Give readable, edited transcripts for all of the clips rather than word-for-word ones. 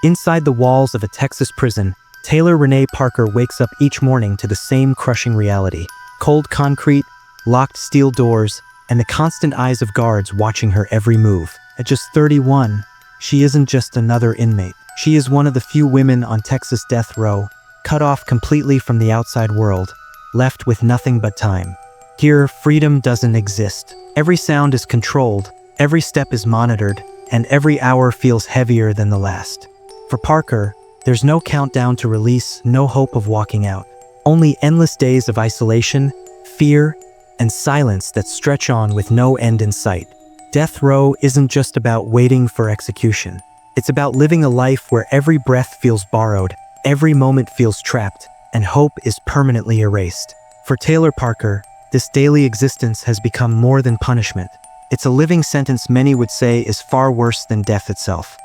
Inside the walls of a Texas prison, Taylor Rene Parker wakes up each morning to the same crushing reality. Cold concrete, locked steel doors, and the constant eyes of guards watching her every move. At just 31, she isn't just another inmate. She is one of the few women on Texas death row, cut off completely from the outside world, left with nothing but time. Here, freedom doesn't exist. Every sound is controlled, every step is monitored, and every hour feels heavier than the last. For Parker, there's no countdown to release, no hope of walking out. Only endless days of isolation, fear, and silence that stretch on with no end in sight. Death row isn't just about waiting for execution. It's about living a life where every breath feels borrowed, every moment feels trapped, and hope is permanently erased. For Taylor Parker, this daily existence has become more than punishment. It's a living sentence many would say is far worse than death itself.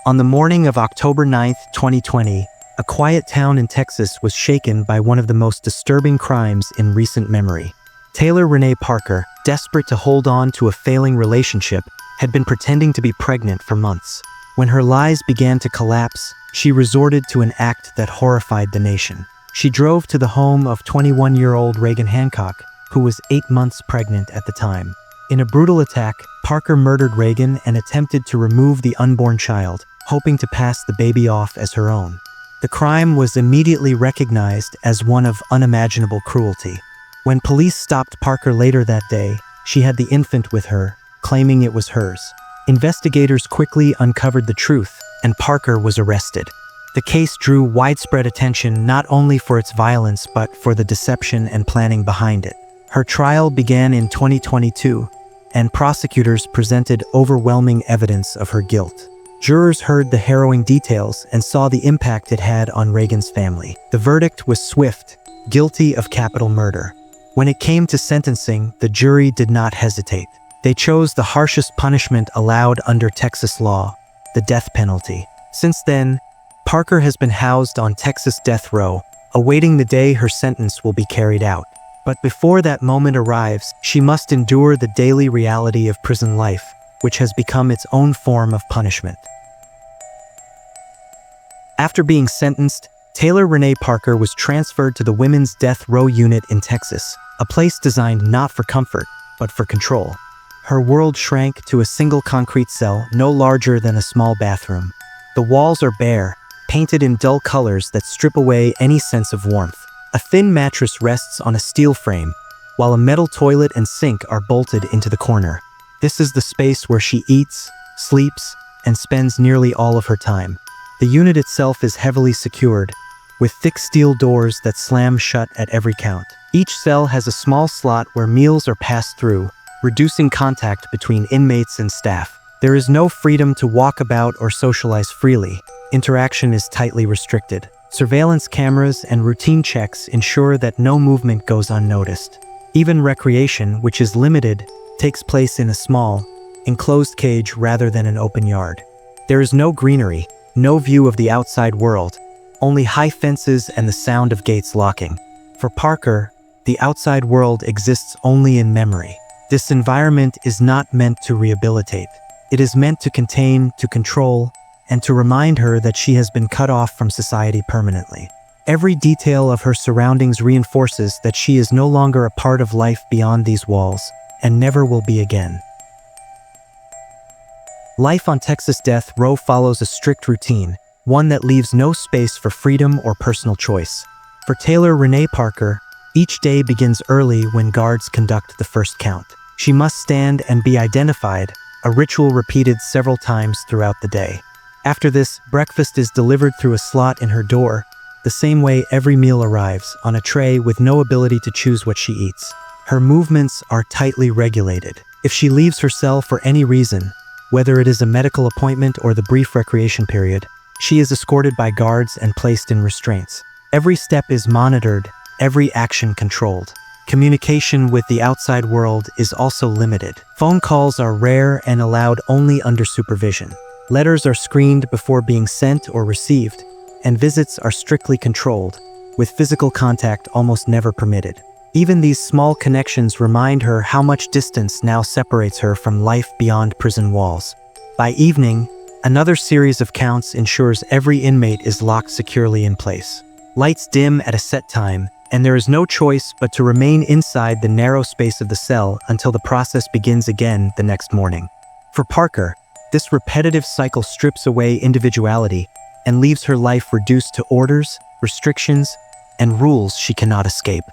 On the morning of October 9, 2020, a quiet town in Texas was shaken by one of the most disturbing crimes in recent memory. Taylor Rene Parker, desperate to hold on to a failing relationship, had been pretending to be pregnant for months. When her lies began to collapse, she resorted to an act that horrified the nation. She drove to the home of 21-year-old Reagan Hancock, who was 8 months pregnant at the time. In a brutal attack, Parker murdered Reagan and attempted to remove the unborn child, hoping to pass the baby off as her own. The crime was immediately recognized as one of unimaginable cruelty. When police stopped Parker later that day, she had the infant with her, claiming it was hers. Investigators quickly uncovered the truth, and Parker was arrested. The case drew widespread attention not only for its violence but for the deception and planning behind it. Her trial began in 2022, and prosecutors presented overwhelming evidence of her guilt. Jurors heard the harrowing details and saw the impact it had on Reagan's family. The verdict was swift, guilty of capital murder. When it came to sentencing, the jury did not hesitate. They chose the harshest punishment allowed under Texas law, the death penalty. Since then, Parker has been housed on Texas death row, awaiting the day her sentence will be carried out. But before that moment arrives, she must endure the daily reality of prison life, which has become its own form of punishment. After being sentenced, Taylor Rene Parker was transferred to the Women's Death Row Unit in Texas, a place designed not for comfort, but for control. Her world shrank to a single concrete cell no larger than a small bathroom. The walls are bare, painted in dull colors that strip away any sense of warmth. A thin mattress rests on a steel frame, while a metal toilet and sink are bolted into the corner. This is the space where she eats, sleeps, and spends nearly all of her time. The unit itself is heavily secured, with thick steel doors that slam shut at every count. Each cell has a small slot where meals are passed through, reducing contact between inmates and staff. There is no freedom to walk about or socialize freely. Interaction is tightly restricted. Surveillance cameras and routine checks ensure that no movement goes unnoticed. Even recreation, which is limited, takes place in a small, enclosed cage rather than an open yard. There is no greenery, no view of the outside world, only high fences and the sound of gates locking. For Parker, the outside world exists only in memory. This environment is not meant to rehabilitate. It is meant to contain, to control, and to remind her that she has been cut off from society permanently. Every detail of her surroundings reinforces that she is no longer a part of life beyond these walls, and never will be again. Life on Texas death row follows a strict routine, one that leaves no space for freedom or personal choice. For Taylor Rene Parker, each day begins early when guards conduct the first count. She must stand and be identified, a ritual repeated several times throughout the day. After this, breakfast is delivered through a slot in her door, the same way every meal arrives, on a tray with no ability to choose what she eats. Her movements are tightly regulated. If she leaves her cell for any reason, whether it is a medical appointment or the brief recreation period, she is escorted by guards and placed in restraints. Every step is monitored, every action controlled. Communication with the outside world is also limited. Phone calls are rare and allowed only under supervision. Letters are screened before being sent or received, and visits are strictly controlled, with physical contact almost never permitted. Even these small connections remind her how much distance now separates her from life beyond prison walls. By evening, Another series of counts ensures every inmate is locked securely in place. Lights dim at a set time, and there is no choice but to remain inside the narrow space of the cell until the process begins again the next morning. For Parker, this repetitive cycle strips away individuality and leaves her life reduced to orders, restrictions, and rules she cannot escape.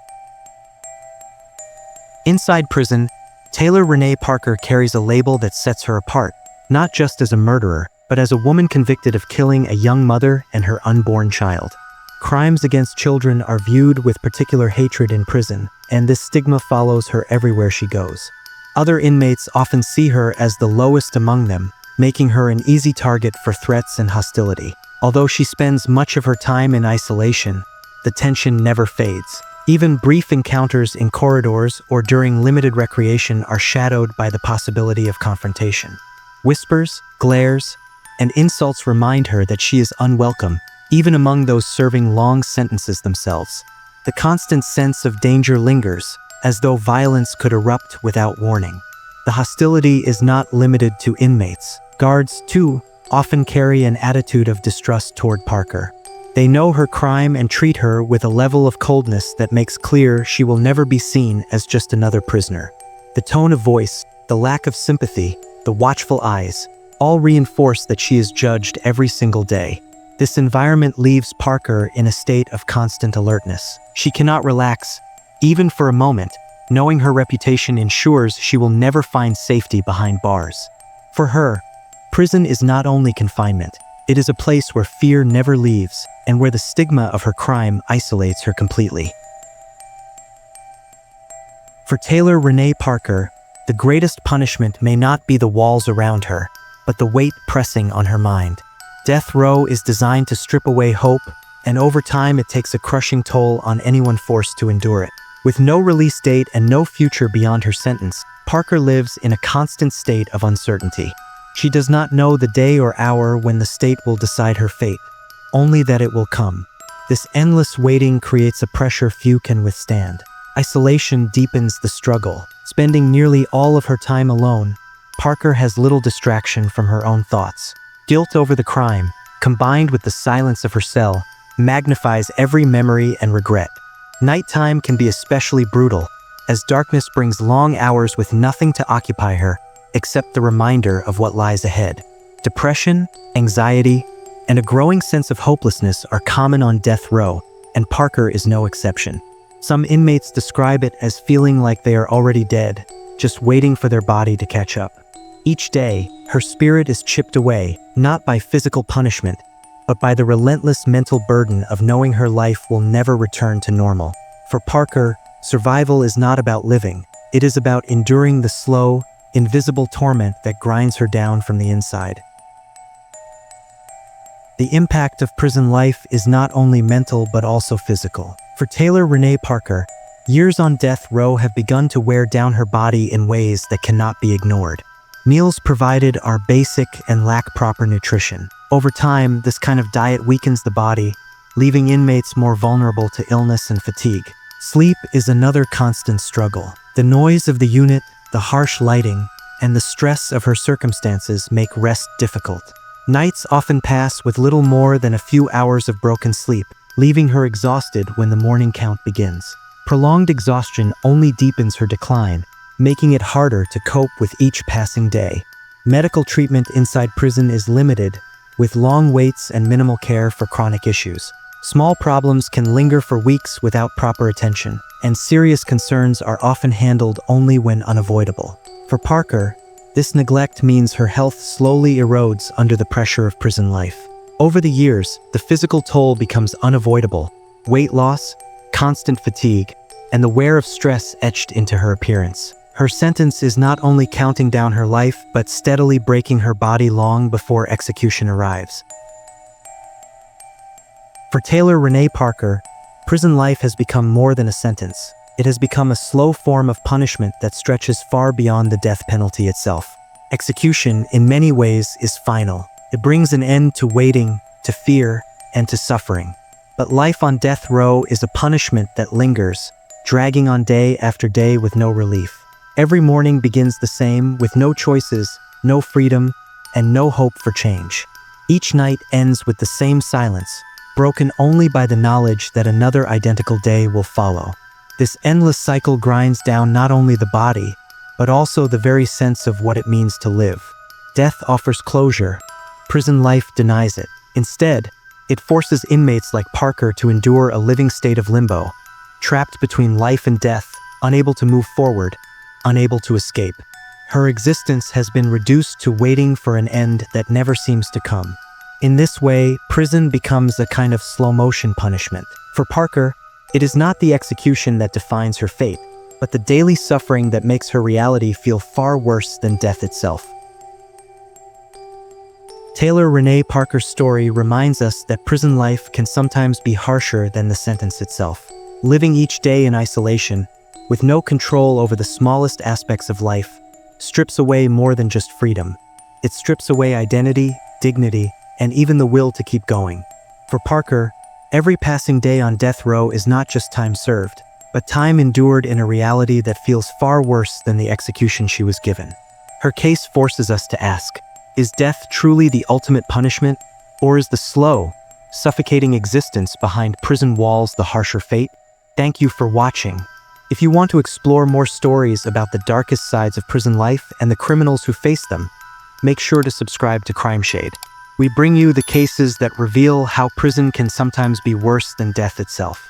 Inside prison, Taylor Rene Parker carries a label that sets her apart, not just as a murderer, but as a woman convicted of killing a young mother and her unborn child. Crimes against children are viewed with particular hatred in prison, and this stigma follows her everywhere she goes. Other inmates often see her as the lowest among them, making her an easy target for threats and hostility. Although she spends much of her time in isolation, the tension never fades. Even brief encounters in corridors or during limited recreation are shadowed by the possibility of confrontation. Whispers, glares, and insults remind her that she is unwelcome, even among those serving long sentences themselves. The constant sense of danger lingers, as though violence could erupt without warning. The hostility is not limited to inmates. Guards, too, often carry an attitude of distrust toward Parker. They know her crime and treat her with a level of coldness that makes clear she will never be seen as just another prisoner. The tone of voice, the lack of sympathy, the watchful eyes, all reinforce that she is judged every single day. This environment leaves Parker in a state of constant alertness. She cannot relax, even for a moment, knowing her reputation ensures she will never find safety behind bars. For her, prison is not only confinement, it is a place where fear never leaves and where the stigma of her crime isolates her completely. For Taylor Rene Parker, the greatest punishment may not be the walls around her, but the weight pressing on her mind. Death row is designed to strip away hope, and over time it takes a crushing toll on anyone forced to endure it. With no release date and no future beyond her sentence, Parker lives in a constant state of uncertainty. She does not know the day or hour when the state will decide her fate, only that it will come. This endless waiting creates a pressure few can withstand. Isolation deepens the struggle. Spending nearly all of her time alone, Parker has little distraction from her own thoughts. Guilt over the crime, combined with the silence of her cell, magnifies every memory and regret. Nighttime can be especially brutal, as darkness brings long hours with nothing to occupy her except the reminder of what lies ahead. Depression, anxiety, and a growing sense of hopelessness are common on death row, and Parker is no exception. Some inmates describe it as feeling like they are already dead, just waiting for their body to catch up. Each day, her spirit is chipped away, not by physical punishment, but by the relentless mental burden of knowing her life will never return to normal. For Parker, survival is not about living. It is about enduring the slow, invisible torment that grinds her down from the inside. The impact of prison life is not only mental but also physical. For Taylor Rene Parker, years on death row have begun to wear down her body in ways that cannot be ignored. Meals provided are basic and lack proper nutrition. Over time, this kind of diet weakens the body, leaving inmates more vulnerable to illness and fatigue. Sleep is another constant struggle. The noise of the unit, the harsh lighting, and the stress of her circumstances make rest difficult. Nights often pass with little more than a few hours of broken sleep, leaving her exhausted when the morning count begins. Prolonged exhaustion only deepens her decline, making it harder to cope with each passing day. Medical treatment inside prison is limited, with long waits and minimal care for chronic issues. Small problems can linger for weeks without proper attention, and serious concerns are often handled only when unavoidable. For Parker, this neglect means her health slowly erodes under the pressure of prison life. Over the years, the physical toll becomes unavoidable. Weight loss, constant fatigue, and the wear of stress etched into her appearance. Her sentence is not only counting down her life, but steadily breaking her body long before execution arrives. For Taylor Rene Parker, prison life has become more than a sentence. It has become a slow form of punishment that stretches far beyond the death penalty itself. Execution, in many ways, is final. It brings an end to waiting, to fear, and to suffering. But life on death row is a punishment that lingers, dragging on day after day with no relief. Every morning begins the same, with no choices, no freedom, and no hope for change. Each night ends with the same silence, broken only by the knowledge that another identical day will follow. This endless cycle grinds down not only the body, but also the very sense of what it means to live. Death offers closure. Prison life denies it. Instead, it forces inmates like Parker to endure a living state of limbo, trapped between life and death, unable to move forward, unable to escape. Her existence has been reduced to waiting for an end that never seems to come. In this way, prison becomes a kind of slow-motion punishment. For Parker, it is not the execution that defines her fate, but the daily suffering that makes her reality feel far worse than death itself. Taylor Rene Parker's story reminds us that prison life can sometimes be harsher than the sentence itself. Living each day in isolation, with no control over the smallest aspects of life, strips away more than just freedom. It strips away identity, dignity, and even the will to keep going. For Parker, every passing day on death row is not just time served, but time endured in a reality that feels far worse than the execution she was given. Her case forces us to ask, is death truly the ultimate punishment, or is the slow, suffocating existence behind prison walls the harsher fate? Thank you for watching. If you want to explore more stories about the darkest sides of prison life and the criminals who face them, make sure to subscribe to Crime Shade. We bring you the cases that reveal how prison can sometimes be worse than death itself.